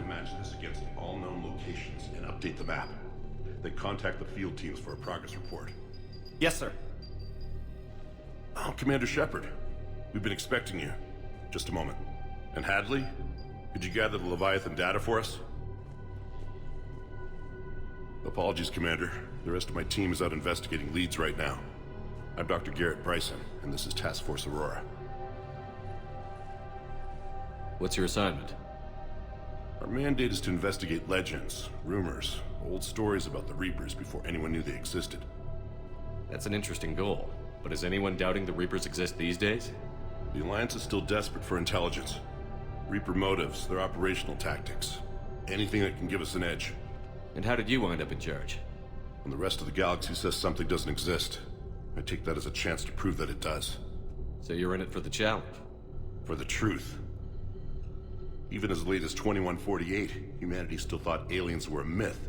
to match this against all known locations and update the map. Then contact the field teams for a progress report. Yes, sir. Oh, Commander Shepard. We've been expecting you. Just a moment. And Hadley? Could you gather the Leviathan data for us? Apologies, Commander. The rest of my team is out investigating leads right now. I'm Dr. Garrett Bryson, and this is Task Force Aurora. What's your assignment? Our mandate is to investigate legends, rumors, old stories about the Reapers before anyone knew they existed. That's an interesting goal, but is anyone doubting the Reapers exist these days? The Alliance is still desperate for intelligence. Reaper motives, their operational tactics. Anything that can give us an edge. And how did you wind up in charge? When the rest of the galaxy says something doesn't exist, I take that as a chance to prove that it does. So you're in it for the challenge? For the truth. Even as late as 2148, humanity still thought aliens were a myth.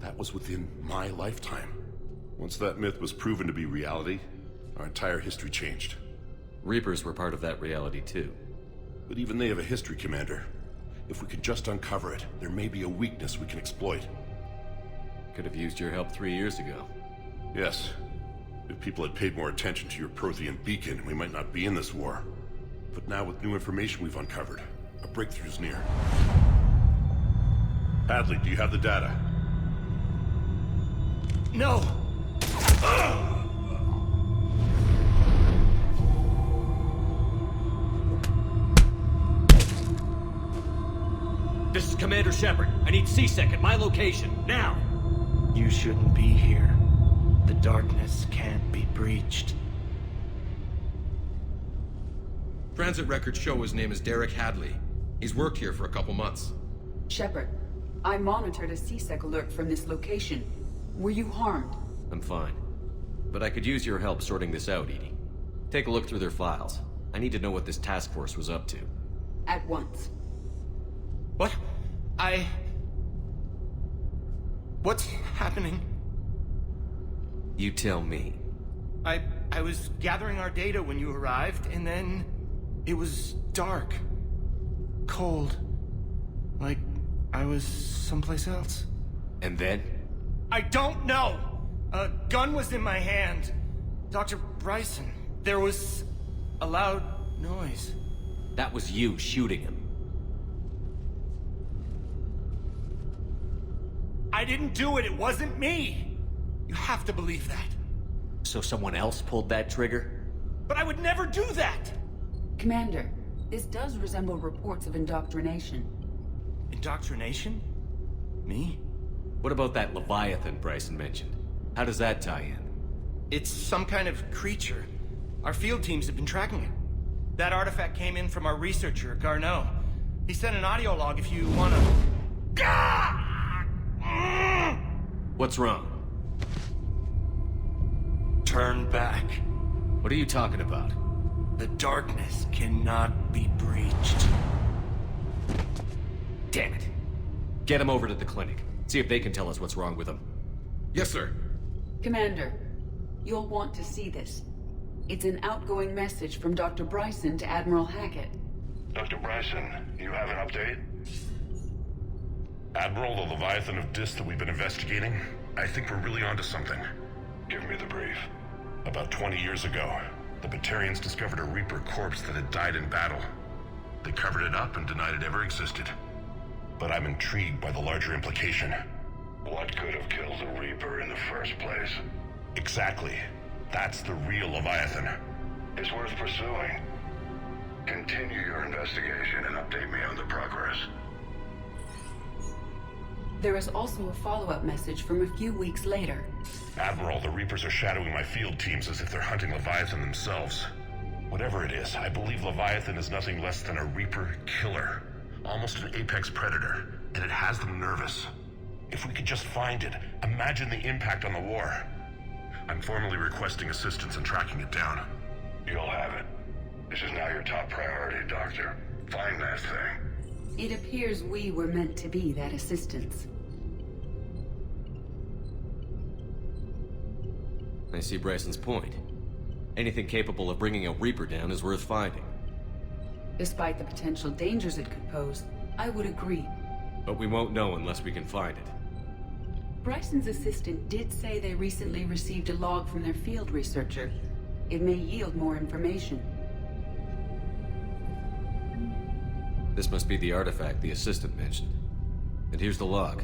That was within my lifetime. Once that myth was proven to be reality, our entire history changed. Reapers were part of that reality too. But even they have a history, Commander. If we could just uncover it, there may be a weakness we can exploit. Could have used your help 3 years ago. Yes. If people had paid more attention to your Prothean beacon, we might not be in this war. But now with new information we've uncovered, a breakthrough's near. Hadley, do you have the data? No! This is Commander Shepard. I need C-Sec at my location, now! You shouldn't be here. The darkness can't be breached. Transit records show his name is Derek Hadley. He's worked here for a couple months. Shepard, I monitored a C-Sec alert from this location. Were you harmed? I'm fine. But I could use your help sorting this out, Edie. Take a look through their files. I need to know what this task force was up to. At once. What? What's happening? You tell me. I was gathering our data when you arrived, and then it was dark. Cold. Like I was someplace else. And then? I don't know! A gun was in my hand. Dr. Bryson. There was a loud noise. That was you shooting him. I didn't do it. It wasn't me. You have to believe that. So someone else pulled that trigger? But I would never do that! Commander, this does resemble reports of indoctrination. Indoctrination? Me? What about that Leviathan Bryson mentioned? How does that tie in? It's some kind of creature. Our field teams have been tracking it. That artifact came in from our researcher, Garneaua. He sent an audio log if you wanna... What's wrong? Turn back. What are you talking about? The darkness cannot be breached. Damn it. Get him over to the clinic. See if they can tell us what's wrong with him. Yes, sir. Commander, you'll want to see this. It's an outgoing message from Dr. Bryson to Admiral Hackett. Dr. Bryson, you have an update? Admiral, the Leviathan of Dis that we've been investigating, I think we're really onto something. Give me the brief. About 20 years ago, the Batarians discovered a Reaper corpse that had died in battle. They covered it up and denied it ever existed. But I'm intrigued by the larger implication. What could have killed the Reaper in the first place? Exactly. That's the real Leviathan. It's worth pursuing. Continue your investigation and update me on the progress. There is also a follow-up message from a few weeks later. Admiral, the Reapers are shadowing my field teams as if they're hunting Leviathan themselves. Whatever it is, I believe Leviathan is nothing less than a Reaper killer. Almost an apex predator, and it has them nervous. If we could just find it, imagine the impact on the war. I'm formally requesting assistance in tracking it down. You'll have it. This is now your top priority, Doctor. Find that thing. It appears we were meant to be that assistance. I see Bryson's point. Anything capable of bringing a Reaper down is worth finding. Despite the potential dangers it could pose, I would agree. But we won't know unless we can find it. Bryson's assistant did say they recently received a log from their field researcher. It may yield more information. This must be the artifact the assistant mentioned. And here's the log.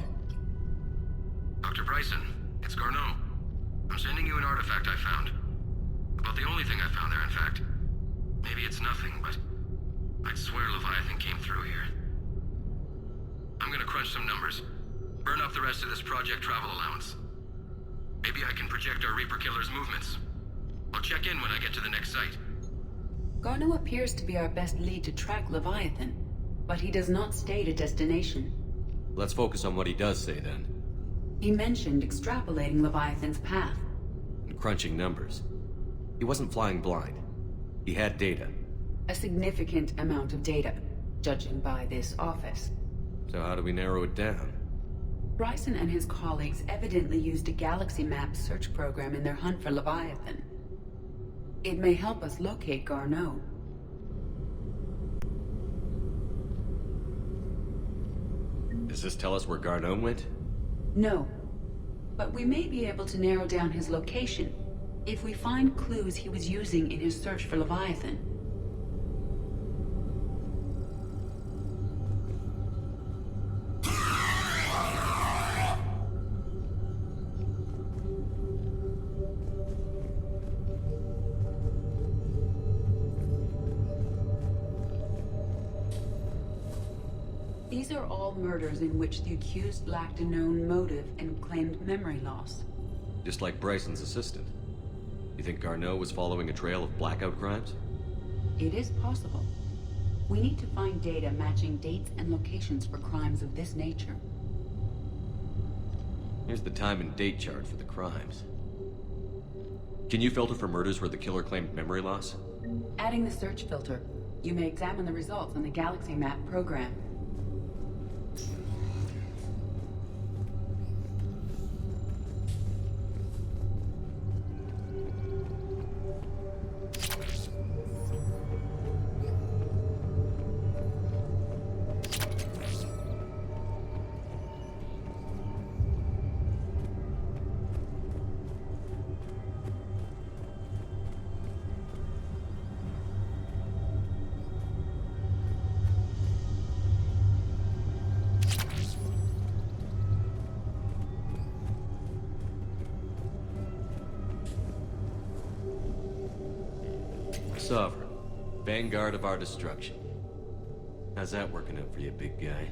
Dr. Bryson, it's Garneaua. I'm sending you an artifact I found. About the only thing I found there, in fact. Maybe it's nothing, but I'd swear Leviathan came through here. I'm gonna crunch some numbers. Burn up the rest of this project travel allowance. Maybe I can project our Reaper Killer's movements. I'll check in when I get to the next site. Garneaua appears to be our best lead to track Leviathan, but he does not state a destination. Let's focus on what he does say then. He mentioned extrapolating Leviathan's path. And crunching numbers. He wasn't flying blind. He had data. A significant amount of data, judging by this office. So how do we narrow it down? Bryson and his colleagues evidently used a galaxy map search program in their hunt for Leviathan. It may help us locate Garneaua. Does this tell us where Garneaua went? No, but we may be able to narrow down his location if we find clues he was using in his search for Leviathan. These are all murders in which the accused lacked a known motive and claimed memory loss. Just like Bryson's assistant. You think Garneaua was following a trail of blackout crimes? It is possible. We need to find data matching dates and locations for crimes of this nature. Here's the time and date chart for the crimes. Can you filter for murders where the killer claimed memory loss? Adding the search filter, you may examine the results on the Galaxy Map program. Sovereign. Vanguard of our destruction. How's that working out for you, big guy?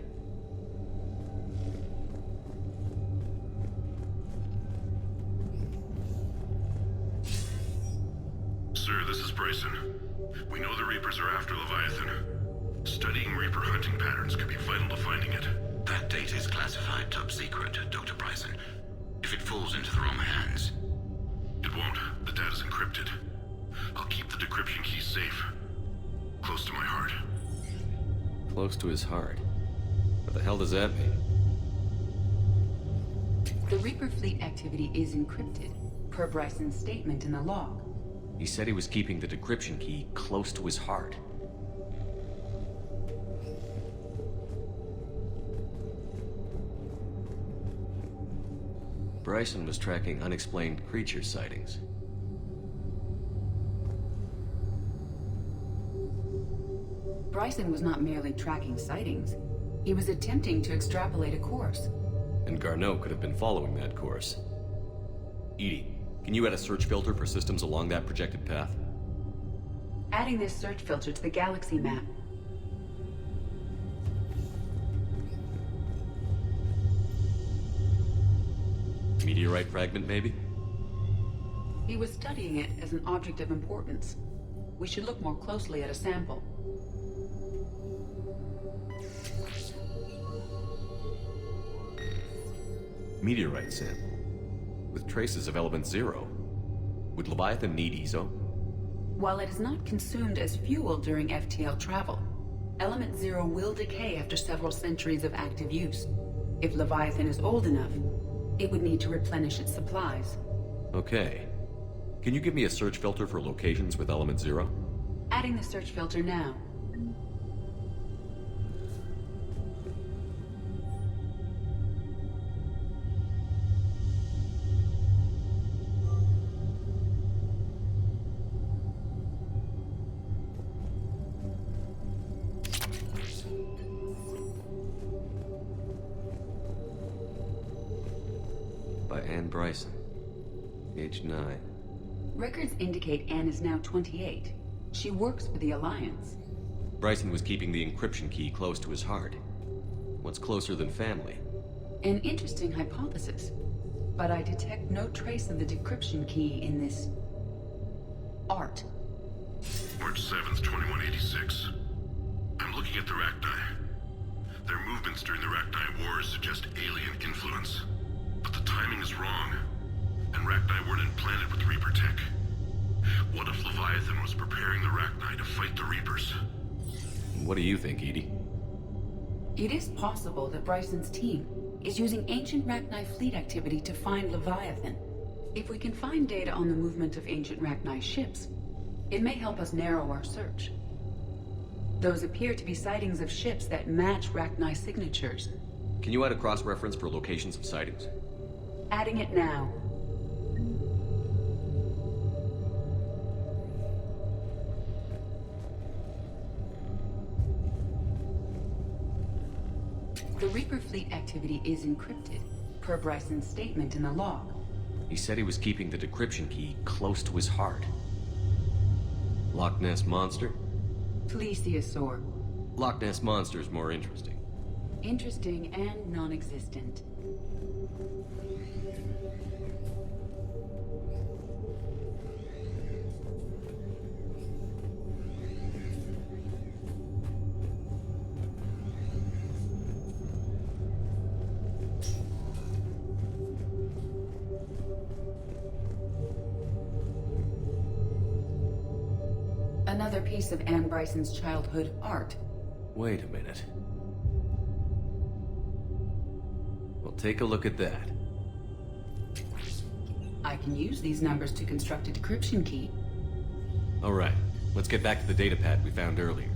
Sir, this is Bryson. We know the Reapers are after Leviathan. Studying Reaper hunting patterns could be vital to finding it. That data is classified top secret, Dr. Bryson. If it falls into the wrong hands... It won't. The data's encrypted. I'll keep the decryption key safe. Close to my heart. Close to his heart. What the hell does that mean? The Reaper fleet activity is encrypted, per Bryson's statement in the log. He said he was keeping the decryption key close to his heart. Bryson was tracking unexplained creature sightings. Bryson was not merely tracking sightings. He was attempting to extrapolate a course. And Garneaua could have been following that course. Edie, can you add a search filter for systems along that projected path? Adding this search filter to the Galaxy Map. Meteorite fragment, maybe? He was studying it as an object of importance. We should look more closely at a sample. Meteorite sample. With traces of element 0. Would Leviathan need ESO? While it is not consumed as fuel during FTL travel, element 0 will decay after several centuries of active use. If Leviathan is old enough, it would need to replenish its supplies. Okay. Can you give me a search filter for locations with element 0? Adding the search filter now. Bryson. Age 9. Records indicate Anne is now 28. She works for the Alliance. Bryson was keeping the encryption key close to his heart. What's closer than family? An interesting hypothesis. But I detect no trace of the decryption key in this... art. March 7th, 2186. I'm looking at the Rachni. Their movements during the Rachni Wars suggest alien influence. But the timing is wrong. And Rachni weren't implanted with Reaper tech. What if Leviathan was preparing the Rachni to fight the Reapers? What do you think, Edie? It is possible that Bryson's team is using ancient Rachni fleet activity to find Leviathan. If we can find data on the movement of ancient Rachni ships, it may help us narrow our search. Those appear to be sightings of ships that match Rachni signatures. Can you add a cross-reference for locations of sightings? Adding it now. The Reaper fleet activity is encrypted, per Bryson's statement in the log. He said he was keeping the decryption key close to his heart. Loch Ness Monster? Plesiosaur. Loch Ness Monster is more interesting. Interesting and non-existent. Another piece of Anne Bryson's childhood art. Wait a minute. Well, take a look at that. I can use these numbers to construct a decryption key. All right, let's get back to the datapad we found earlier.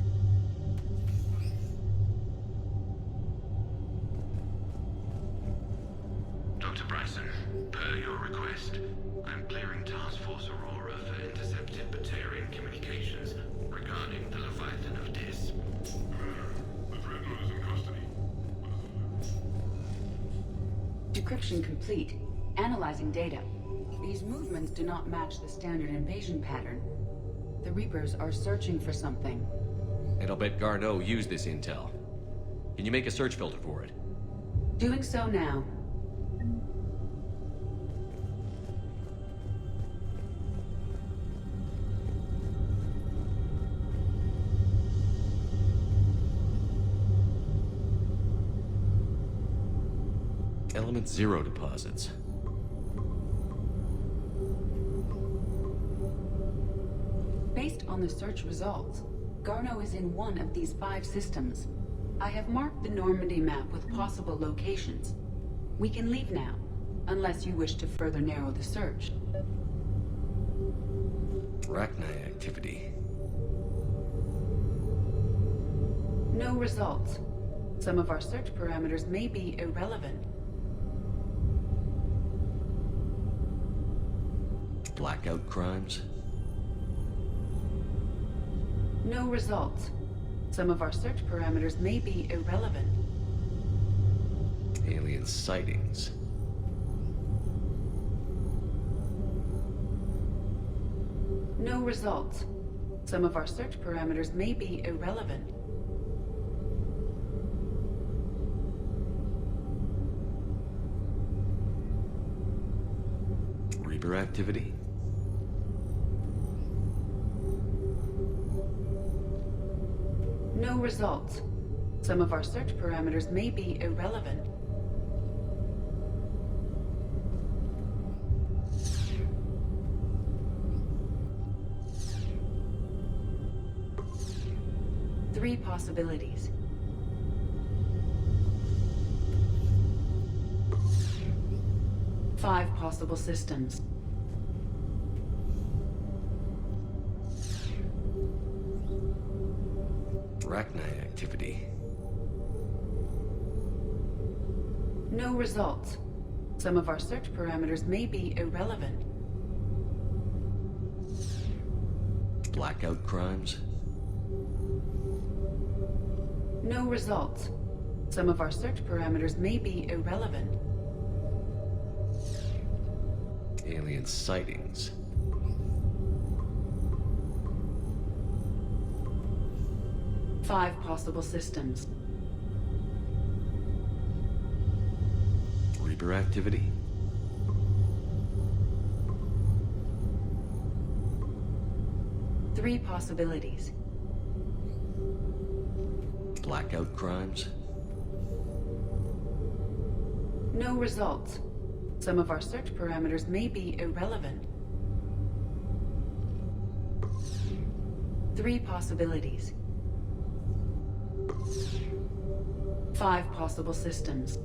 Dr. Bryson, per your request, I'm clearing Task Force Aurora for intercepted Batarian communications regarding the Leviathan of Dis. The Dreadnought is in custody. Decryption complete. Analyzing data. These movements do not match the standard invasion pattern. The Reapers are searching for something. And I'll bet Garneaua used this intel. Can you make a search filter for it? Doing so now. Element 0 deposits. Based on the search results, Garneaua is in one of these 5 systems. I have marked the Normandy map with possible locations. We can leave now, unless you wish to further narrow the search. Rachni activity. No results. Some of our search parameters may be irrelevant. Blackout crimes. No results. Some of our search parameters may be irrelevant. Alien sightings. No results. Some of our search parameters may be irrelevant. Reaper activity. No results. Some of our search parameters may be irrelevant. Three possibilities. Five possible systems. Rachni activity. No results. Some of our search parameters may be irrelevant. Blackout crimes. No results. Some of our search parameters may be irrelevant. Alien sightings. Five possible systems. Reaper activity? Three possibilities. Blackout crimes? No results. Some of our search parameters may be irrelevant. Three possibilities. Five possible systems.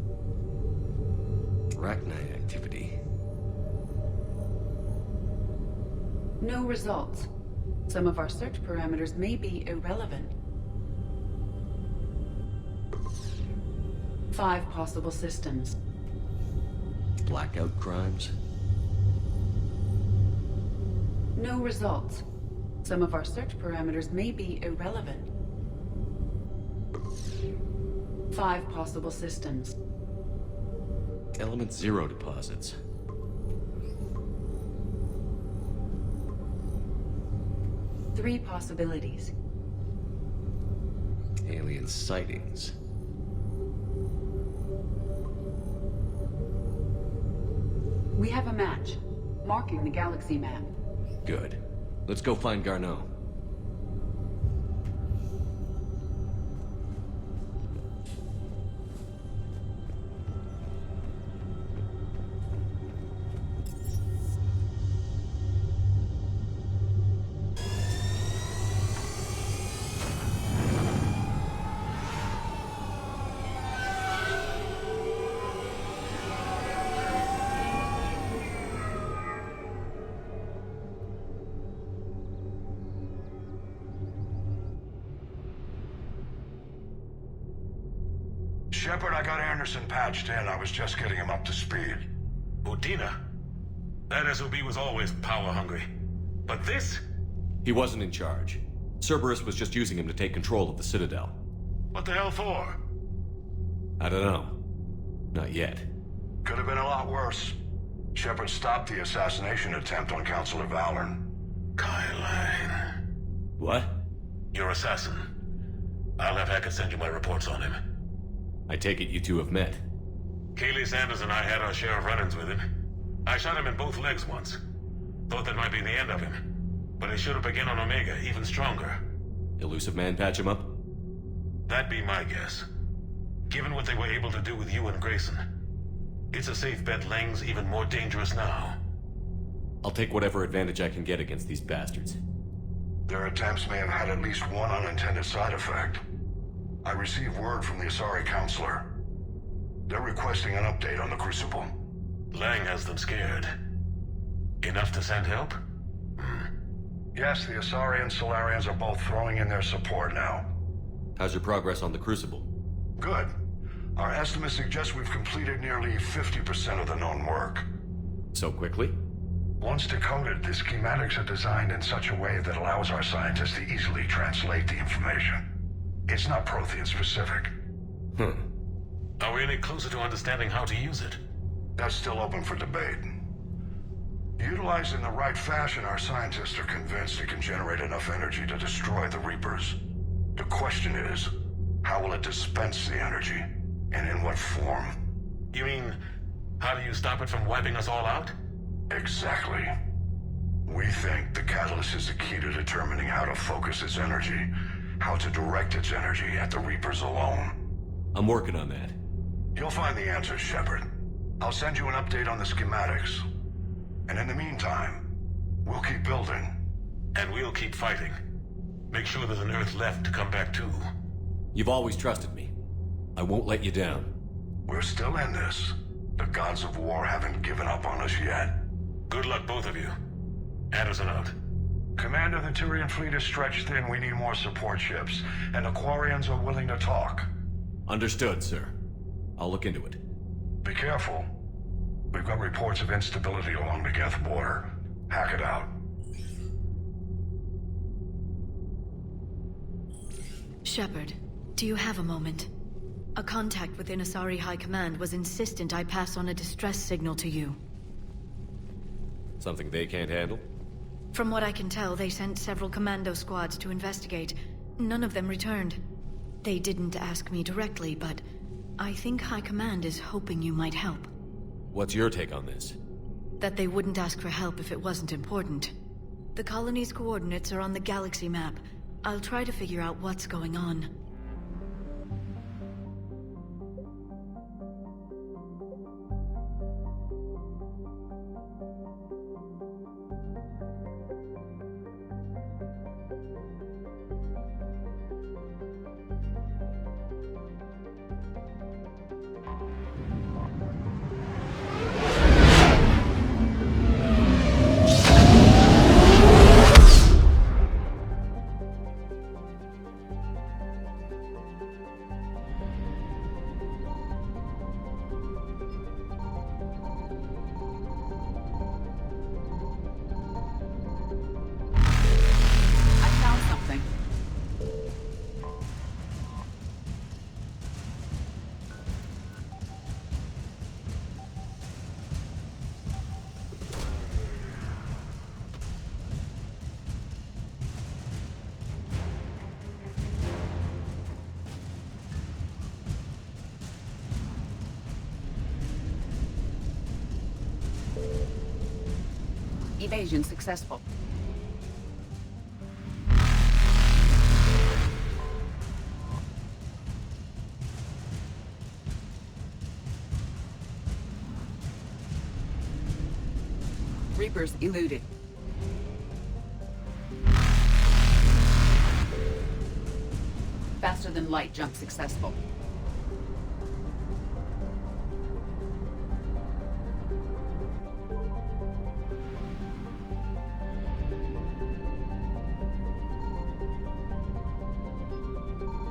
Arachnite activity? No results. Some of our search parameters may be irrelevant. Five possible systems. Blackout crimes? No results. Some of our search parameters may be irrelevant. Five possible systems. Element Zero deposits. Three possibilities. Alien sightings. We have a match, marking the galaxy map. Good. Let's go find Garneaua. Shepard, I got Anderson patched in. I was just getting him up to speed. Udina? That SOB was always power-hungry. But this? He wasn't in charge. Cerberus was just using him to take control of the Citadel. What the hell for? I don't know. Not yet. Could have been a lot worse. Shepard stopped the assassination attempt on Councilor Valorn. Kyle. What? Your assassin. I'll have Hackett send you my reports on him. I take it you two have met. Kaylee Sanders and I had our share of run-ins with him. I shot him in both legs once. Thought that might be the end of him. But he showed up again on Omega, even stronger. Elusive Man patch him up? That'd be my guess. Given what they were able to do with you and Grayson. It's a safe bet Lang's even more dangerous now. I'll take whatever advantage I can get against these bastards. Their attempts may have had at least one unintended side effect. I received word from the Asari Councilor. They're requesting an update on the Crucible. Lang has them scared. Enough to send help? Yes, the Asari and Solarians are both throwing in their support now. How's your progress on the Crucible? Good. Our estimates suggest we've completed nearly 50% of the known work. So quickly? Once decoded, the schematics are designed in such a way that allows our scientists to easily translate the information. It's not Prothean specific. Are we any closer to understanding how to use it? That's still open for debate. Utilized in the right fashion, our scientists are convinced it can generate enough energy to destroy the Reapers. The question is, how will it dispense the energy? And in what form? You mean, how do you stop it from wiping us all out? Exactly. We think the catalyst is the key to determining how to focus its energy, how to direct its energy at the Reapers alone. I'm working on that. You'll find the answers, Shepard. I'll send you an update on the schematics. And in the meantime, we'll keep building. And we'll keep fighting. Make sure there's an Earth left to come back to. You've always trusted me. I won't let you down. We're still in this. The gods of war haven't given up on us yet. Good luck, both of you. Anderson out. Commander, the Tyrian fleet is stretched thin. We need more support ships. And the Quarians are willing to talk. Understood, sir. I'll look into it. Be careful. We've got reports of instability along the Geth border. Hack it out. Shepard, do you have a moment? A contact within Asari High Command was insistent I pass on a distress signal to you. Something they can't handle? From what I can tell, they sent several commando squads to investigate. None of them returned. They didn't ask me directly, but I think High Command is hoping you might help. What's your take on this? That they wouldn't ask for help if it wasn't important. The colony's coordinates are on the galaxy map. I'll try to figure out what's going on. Evasion successful. Reapers eluded. Faster than light jump successful.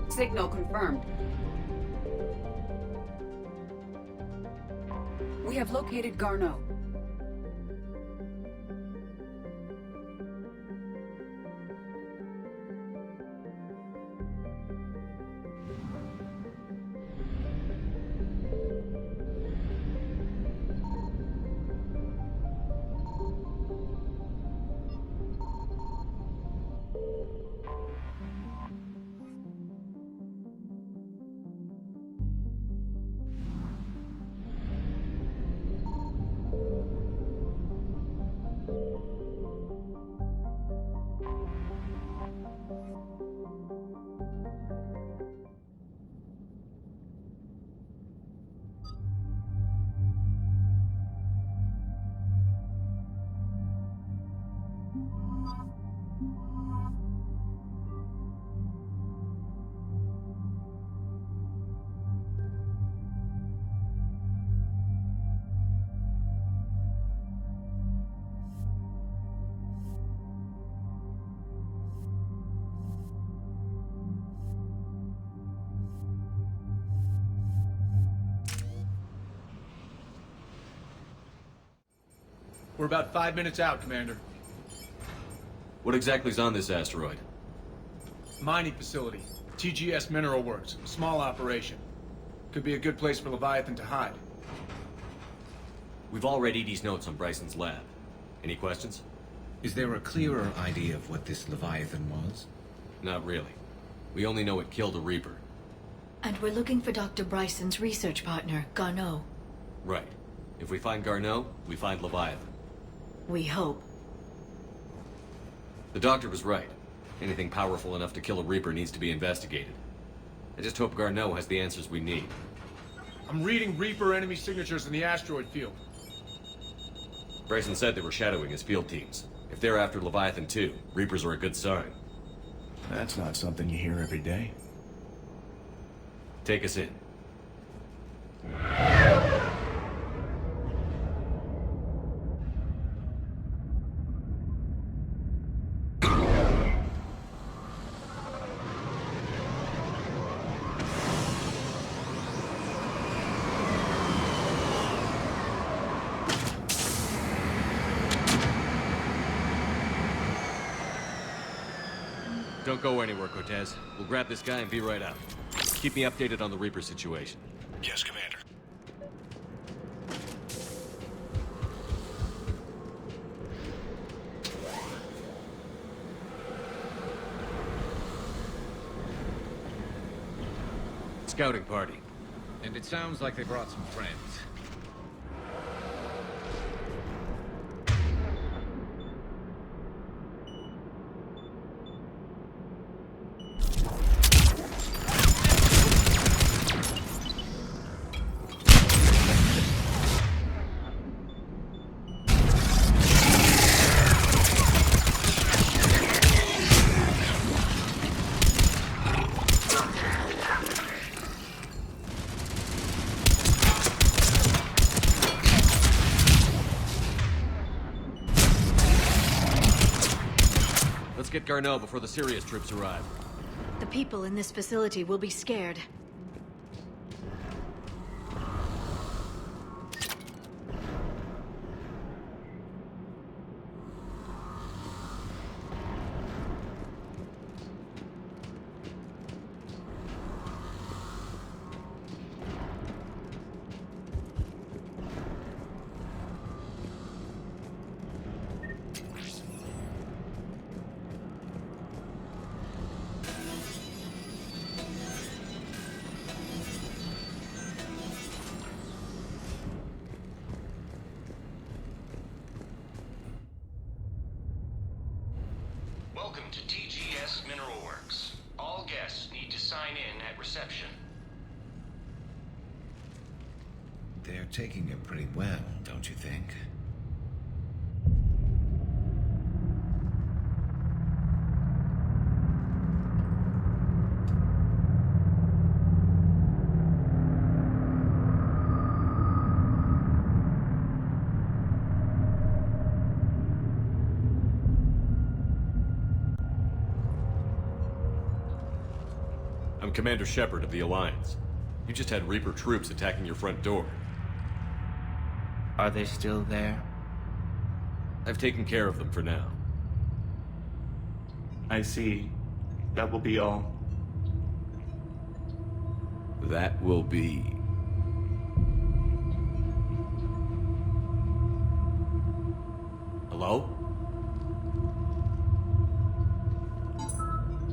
Signal confirmed. We have located Garneaua. We're about 5 minutes out, Commander. What exactly is on this asteroid? Mining facility. TGS Mineral Works. Small operation. Could be a good place for Leviathan to hide. We've all read Edie's notes on Bryson's lab. Any questions? Is there a clearer idea of what this Leviathan was? Not really. We only know it killed a Reaper. And we're looking for Dr. Bryson's research partner, Garneaua. Right. If we find Garneaua, we find Leviathan. We hope. The doctor was right. Anything powerful enough to kill a Reaper needs to be investigated. I just hope Garneaua has the answers we need. I'm reading Reaper enemy signatures in the asteroid field. Bryson said they were shadowing his field teams. If they're after Leviathan too, Reapers are a good sign. That's not something you hear every day. Take us in. Don't go anywhere, Cortez. We'll grab this guy and be right out. Keep me updated on the Reaper situation. Yes, Commander. scouting party. And it sounds like they brought some friends. Get Garneaua before the serious troops arrive. The people in this facility will be scared. Welcome to TGS Mineral Works. All guests need to sign in at reception. They're taking it pretty well, don't you think? I'm Commander Shepard of the Alliance. You just had Reaper troops attacking your front door. Are they still there? I've taken care of them for now. I see. That will be all. That will be... Hello?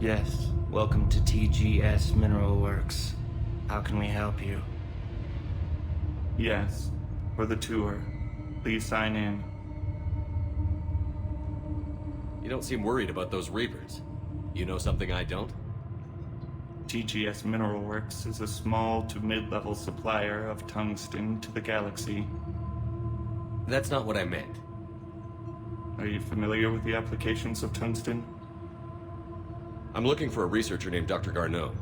Yes. Welcome to TGS Mineral Works. How can we help you? Yes. For the tour. Please sign in. You don't seem worried about those Reapers. You know something I don't? TGS Mineral Works is a small to mid-level supplier of tungsten to the galaxy. That's not what I meant. Are you familiar with the applications of tungsten? I'm looking for a researcher named Dr. Garneaua.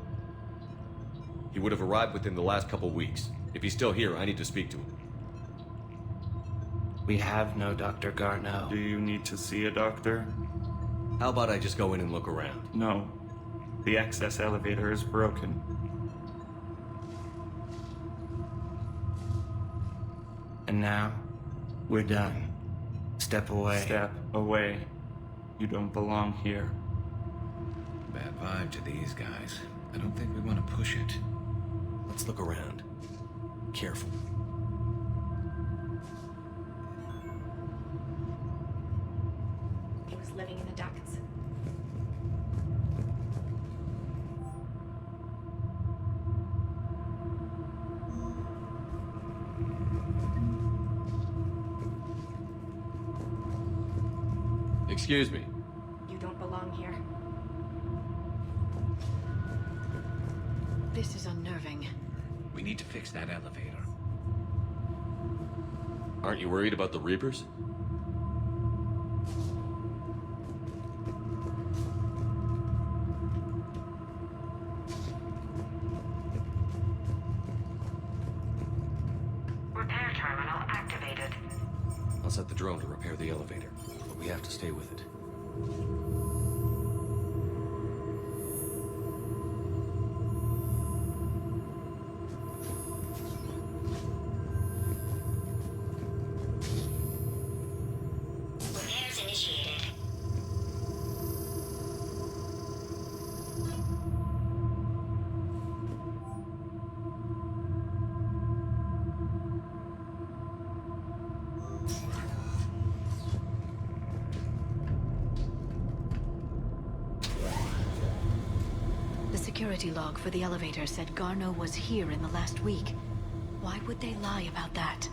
He would have arrived within the last couple weeks. If he's still here, I need to speak to him. We have no Dr. Garneaua. Do you need to see a doctor? How about I just go in and look around? No. The access elevator is broken. And now, we're done. Step away. Step away. You don't belong here. Bad vibe to these guys. I don't think we want to push it. Let's look around. Careful. He was living in the ducts. Excuse me. You don't belong here. This is unnerving. We need to fix that elevator. Aren't you worried about the Reapers? Repair terminal activated. I'll set the drone to repair the elevator, but we have to stay with it. Repairs initiated. security log for the elevator said Garneau was here in the last week. Why would they lie about that?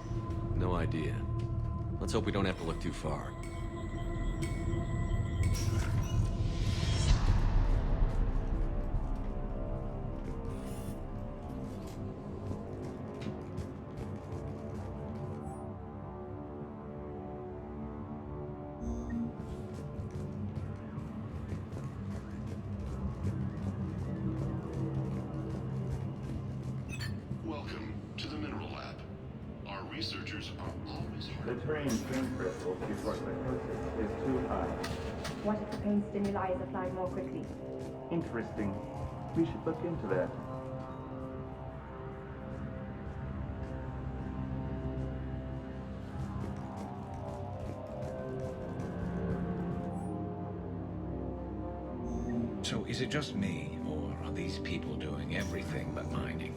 No idea. Let's hope we don't have to look too far. Welcome to the Mineral Lab. Our researchers are always The terrain pain threshold before psychosis is too high. What if the pain stimuli is applied more quickly? Interesting. We should look into that. So is it just me, or are these people doing everything but mining?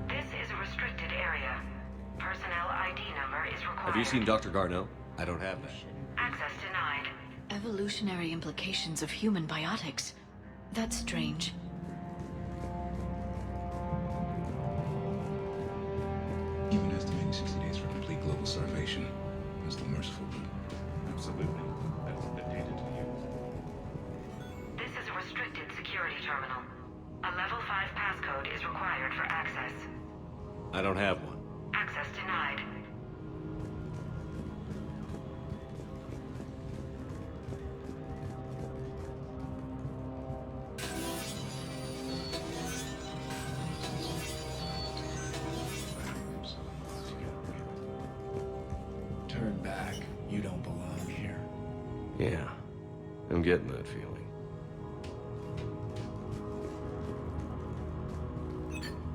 This is a restricted area. Personnel ID number is required. Have you seen Dr. Garneau? I don't have that. Access denied. Evolutionary implications of human biotics. That's strange. Even estimating 60 days for complete global starvation is the merciful route. Absolutely. That's the data to use. This is a restricted security terminal. A level 5 passcode is required for access. I don't have one. Access denied. Turn back. You don't belong here. Yeah, I'm getting that feeling.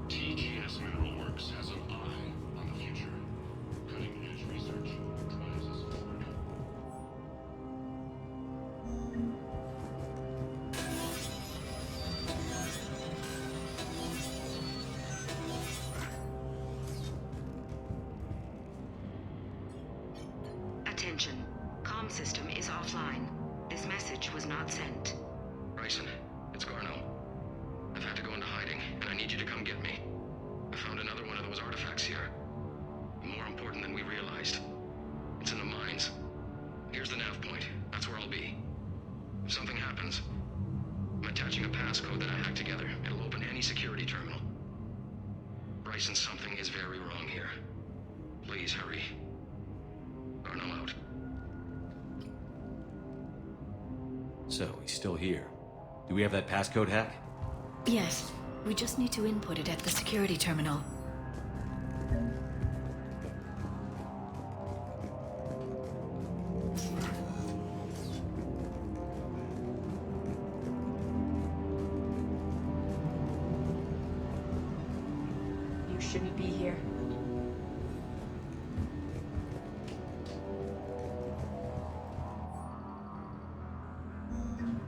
TGS Mineral Works has an eye on the future. Cutting-edge research drives us forward. Attention. Comm system is offline. This message was not sent. Bryson, it's Garneau. I've had to go into hiding, and I need you to come get me. I found another one of those artifacts here. More important than we realized. It's in the mines. Here's the nav point. That's where I'll be. If something happens, I'm attaching a passcode that I hacked together. It'll open any security terminal. Bryson, something is very wrong here. Please hurry. Garneau out. So, he's still here. Do we have that passcode hack? Yes, we just need to input it at the security terminal. You shouldn't be here.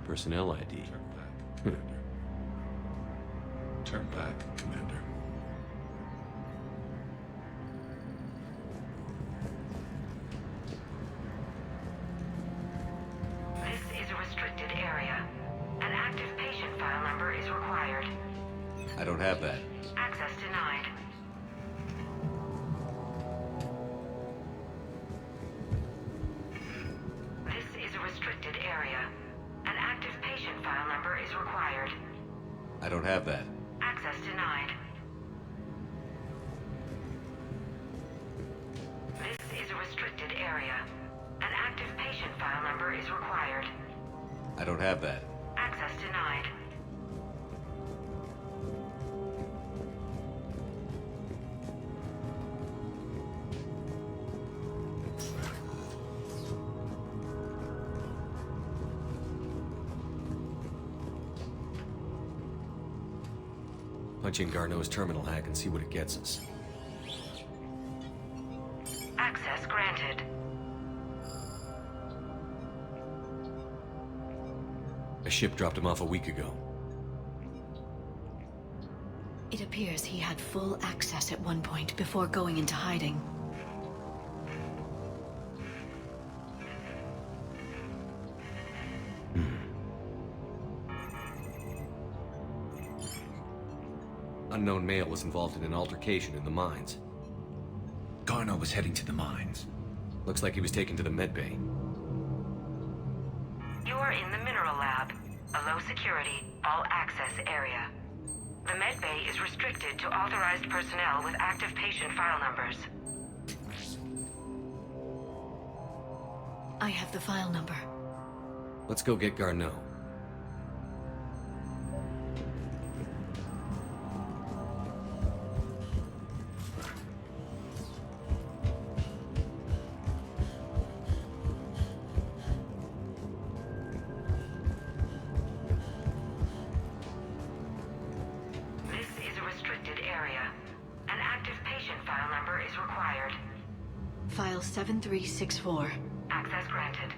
Personnel ID. Turn back, Commander. Turn back, Commander. This is a restricted area. An active patient file number is required. I don't have that. Access denied. This is a restricted area. An active patient file number is required. I don't have that. Access denied. This is a restricted area. An active patient file number is required. I don't have that. Access denied. Punch in Garneau's terminal hack and see what it gets us. Access granted. A ship dropped him off a week ago. It appears he had full access at one point before going into hiding. Unknown male was involved in an altercation in the mines. Garneaua was heading to the mines. Looks like he was taken to the medbay. You are in the mineral lab, a low-security, all-access area. The medbay is restricted to authorized personnel with active patient file numbers. I have the file number. Let's go get Garneaua. File 7364. Access granted.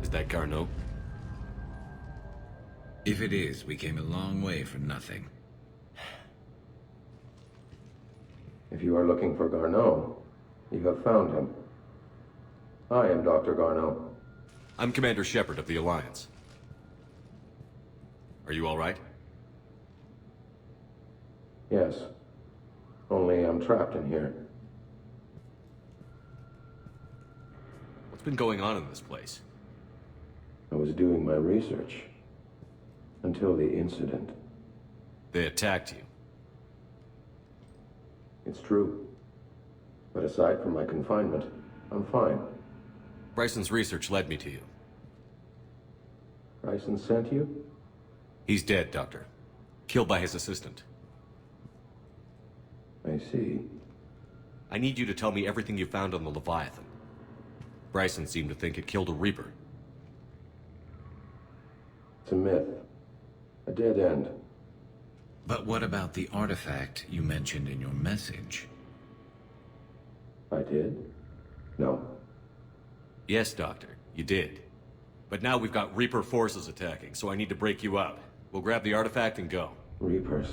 Is that Garneaua? If it is, we came a long way for nothing. If you are looking for Garneaua, you have found him. I am Dr. Garneaua. I'm Commander Shepard of the Alliance. Are you all right? Yes. Only I'm trapped in here. What's been going on in this place? I was doing my research. Until the incident. They attacked you. It's true. But aside from my confinement, I'm fine. Bryson's research led me to you. Bryson sent you? He's dead, Doctor. Killed by his assistant. I see. I need you to tell me everything you found on the Leviathan. Bryson seemed to think it killed a Reaper. It's a myth. A dead end. But what about the artifact you mentioned in your message? I did? No. Yes, Doctor, you did. But now we've got Reaper forces attacking, so I need to break you up. We'll grab the artifact and go. Reapers.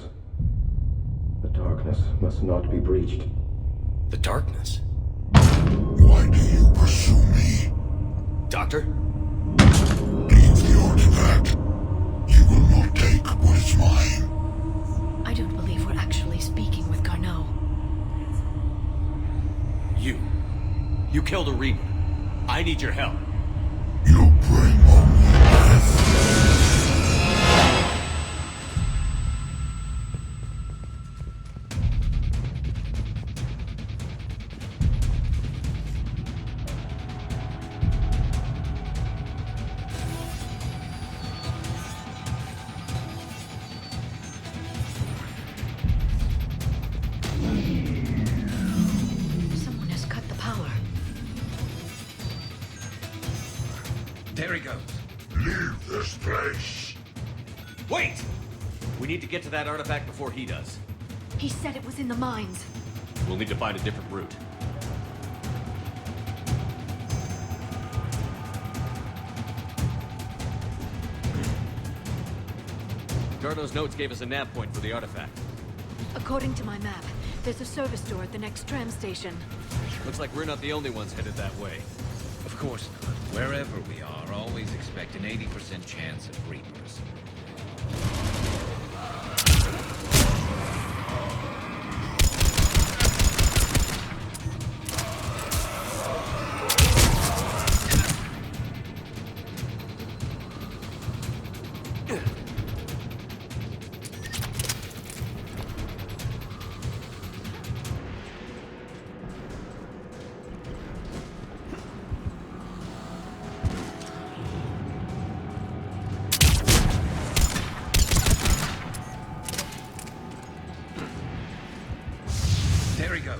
The darkness must not be breached. The darkness? Why do you pursue me? Doctor? Leave the artifact. You will not take what is mine. I don't believe we're actually speaking with Garneaua. You killed a Reaper. I need your help. You'll bring only death. Someone has cut the power. There he goes. Leave this place. Wait! We need to get to that artifact before he does. He said it was in the mines. We'll need to find a different route. Garneaua's notes gave us a nav point for the artifact. According to my map, there's a service door at the next tram station. Looks like we're not the only ones headed that way. Of course not. Wherever we are, always expect an 80% chance of Reapers. There he goes.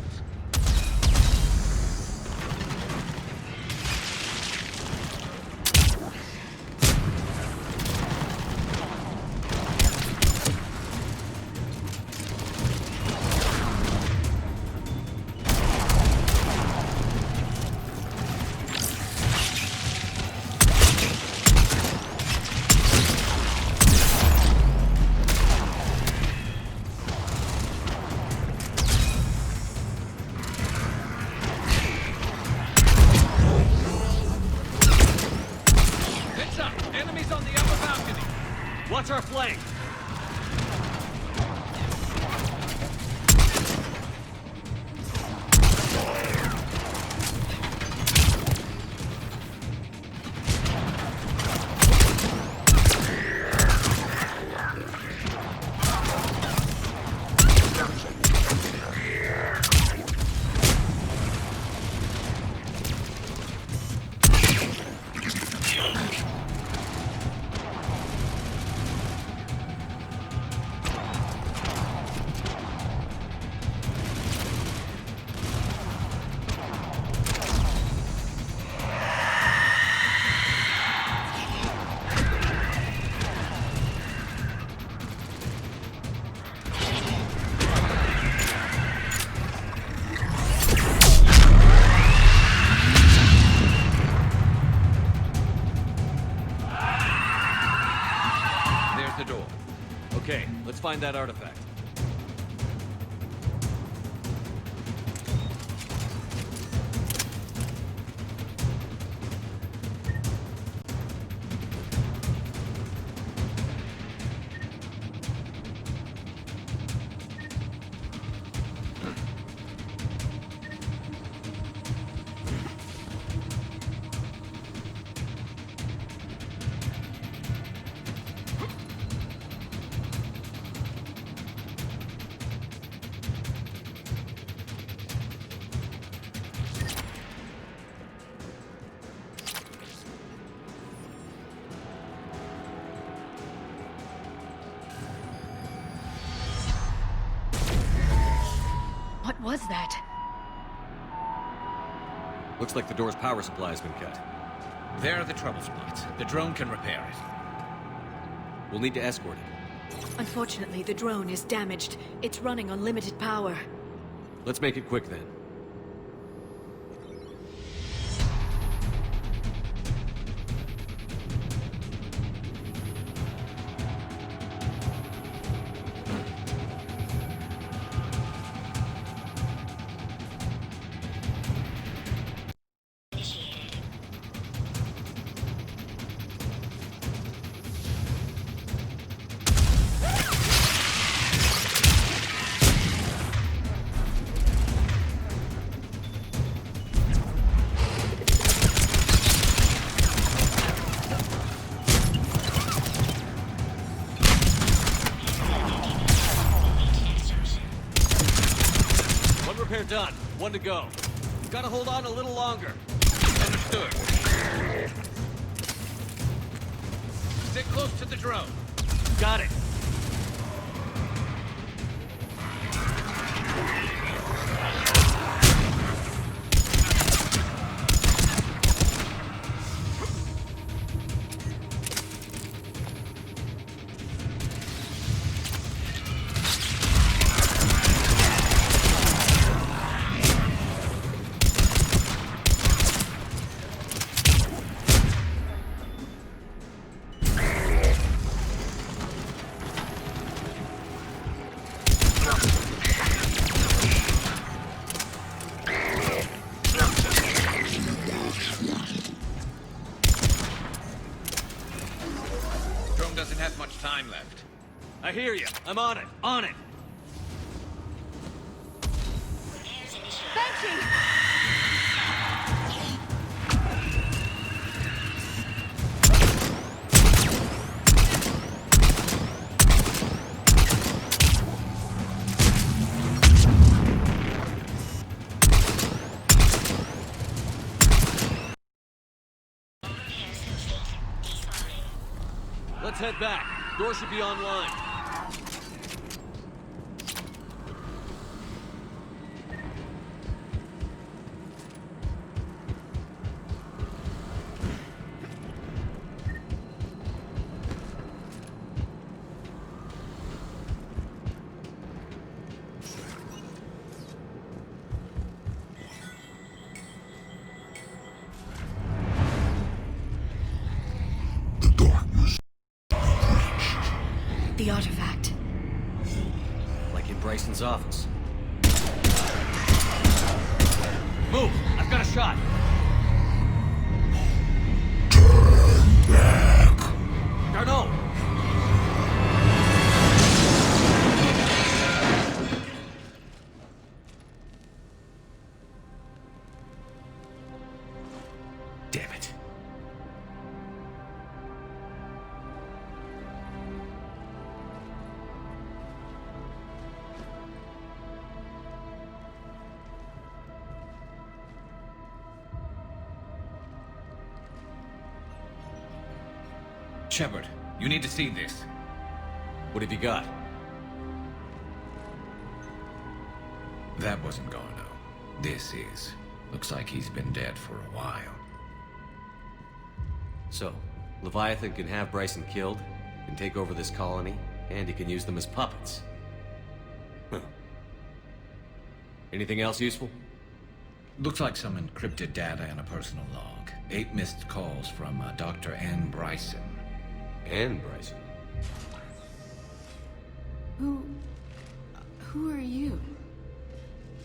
Okay, let's find that artifact. What was that? Looks like the door's power supply has been cut. There are the trouble spots. The drone can repair it. We'll need to escort it. Unfortunately, the drone is damaged. It's running on limited power. Let's make it quick then. Repair done. One to go. Gotta hold on a little longer. Understood. Stay close to the drone. Got it. I hear you. I'm on it. On it. Banshee! Let's head back. Door should be online. The artifact. Like in Bryson's office. Move! I've got a shot! Turn back! Garneaua! Damn it. Shepard, you need to see this. What have you got? That wasn't Garneaua. This is. Looks like he's been dead for a while. So, Leviathan can have Bryson killed, can take over this colony, and he can use them as puppets. Huh. Anything else useful? Looks like some encrypted data and a personal log. 8 missed calls from Dr. Ann Bryson. Ann Bryson? Who are you?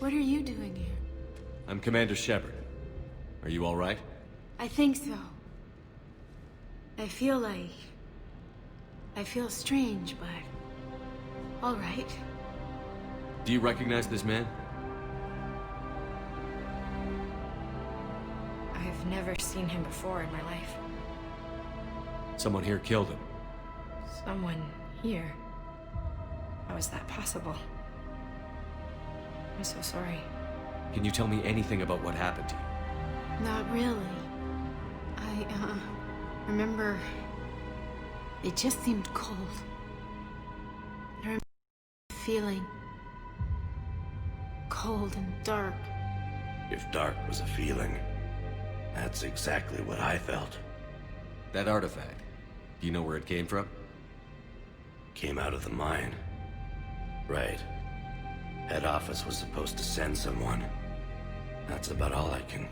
What are you doing here? I'm Commander Shepard. Are you all right? I think so. I feel strange, but... all right. Do you recognize this man? I've never seen him before in my life. Someone here killed him. Someone here? How is that possible? I'm so sorry. Can you tell me anything about what happened to you? Not really. I remember... it just seemed cold. I remember feeling... cold and dark. If dark was a feeling, that's exactly what I felt. That artifact, do you know where it came from? Came out of the mine. Right. Head office was supposed to send someone. That's about all I can...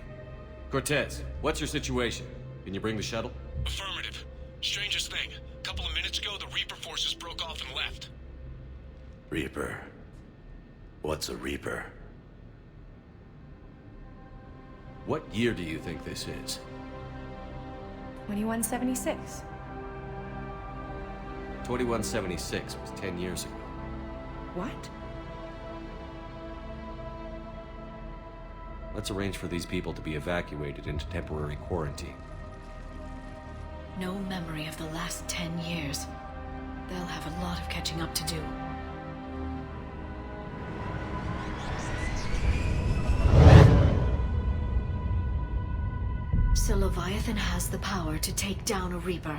Cortez, what's your situation? Can you bring the shuttle? Affirmative. Strangest thing. A couple of minutes ago, the Reaper forces broke off and left. Reaper? What's a Reaper? What year do you think this is? 2176. 2176 was 10 years ago. What? Let's arrange for these people to be evacuated into temporary quarantine. No memory of the last 10 years. They'll have a lot of catching up to do. So Leviathan has the power to take down a Reaper,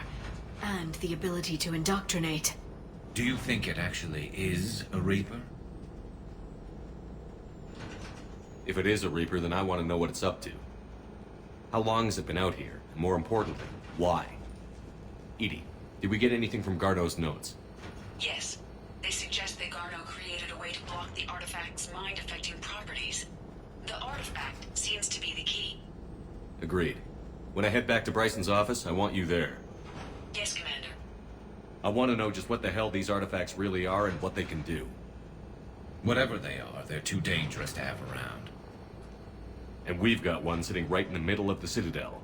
and the ability to indoctrinate. Do you think it actually is a Reaper? If it is a Reaper, then I want to know what it's up to. How long has it been out here? And more importantly, why? Edie, did we get anything from Garneau's notes? Yes. They suggest that Garneau created a way to block the artifact's mind-affecting properties. The artifact seems to be the key. Agreed. When I head back to Bryson's office, I want you there. Yes, Commander. I want to know just what the hell these artifacts really are and what they can do. Whatever they are, they're too dangerous to have around. And we've got one sitting right in the middle of the Citadel.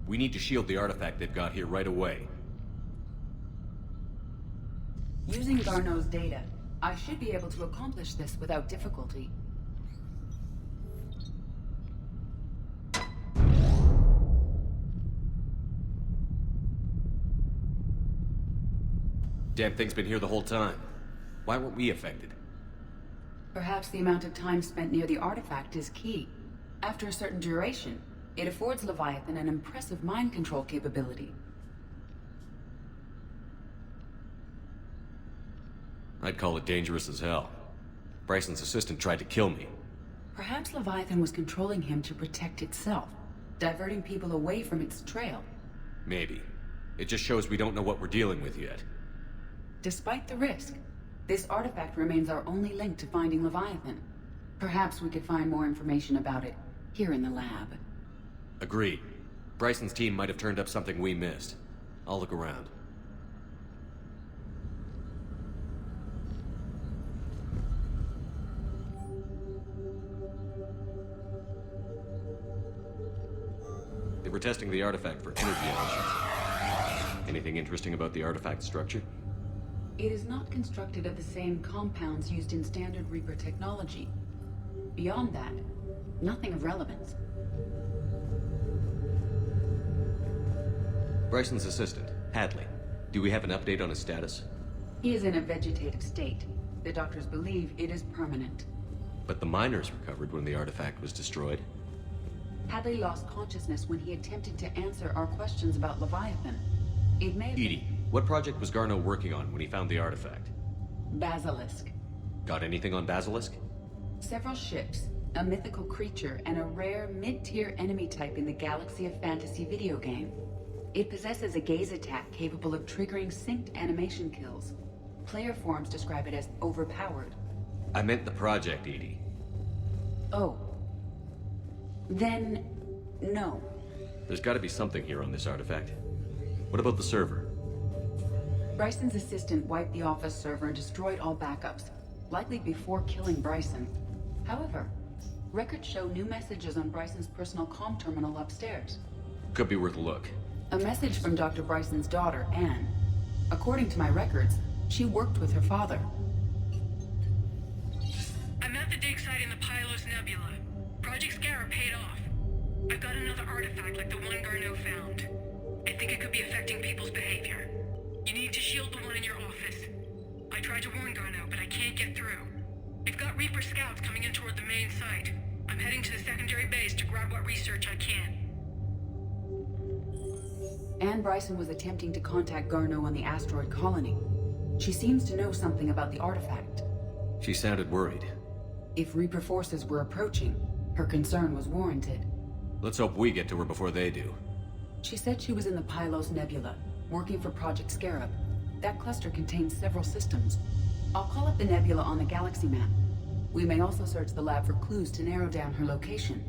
We need to shield the artifact they've got here right away. Using Garneau's data, I should be able to accomplish this without difficulty. Damn thing's been here the whole time. Why weren't we affected? Perhaps the amount of time spent near the artifact is key. After a certain duration, it affords Leviathan an impressive mind control capability. I'd call it dangerous as hell. Bryson's assistant tried to kill me. Perhaps Leviathan was controlling him to protect itself, diverting people away from its trail. Maybe. It just shows we don't know what we're dealing with yet. Despite the risk, this artifact remains our only link to finding Leviathan. Perhaps we could find more information about it here in the lab. Agreed. Bryson's team might have turned up something we missed. I'll look around. They were testing the artifact for energy emissions. Anything interesting about the artifact structure? It is not constructed of the same compounds used in standard Reaper technology. Beyond that, nothing of relevance. Bryson's assistant, Hadley. Do we have an update on his status? He is in a vegetative state. The doctors believe it is permanent. But the miners recovered when the artifact was destroyed. Hadley lost consciousness when he attempted to answer our questions about Leviathan. It may have Edie, what project was Garneau working on when he found the artifact? Basilisk. Got anything on Basilisk? Several ships, a mythical creature, and a rare mid-tier enemy type in the Galaxy of Fantasy video game. It possesses a gaze attack capable of triggering synced animation kills. Player forums describe it as overpowered. I meant the project, Edie. Oh. Then, no. There's gotta be something here on this artifact. What about the server? Bryson's assistant wiped the office server and destroyed all backups, likely before killing Bryson. However, records show new messages on Bryson's personal comm terminal upstairs. Could be worth a look. A message from Dr. Bryson's daughter, Anne. According to my records, she worked with her father. I'm at the dig site in the Pylos Nebula. Project Scarab paid off. I've got another artifact like the one Garneau found. I think it could be affecting people's behavior. You need to shield the one in your office. I tried to warn Garneau, but I can't get through. We've got Reaper scouts coming in toward the main site. I'm heading to the secondary base to grab what research I can. Anne Bryson was attempting to contact Garneau on the asteroid colony. She seems to know something about the artifact. She sounded worried. If Reaper forces were approaching, her concern was warranted. Let's hope we get to her before they do. She said she was in the Pylos Nebula, working for Project Scarab. That cluster contains several systems. I'll call up the nebula on the galaxy map. We may also search the lab for clues to narrow down her location.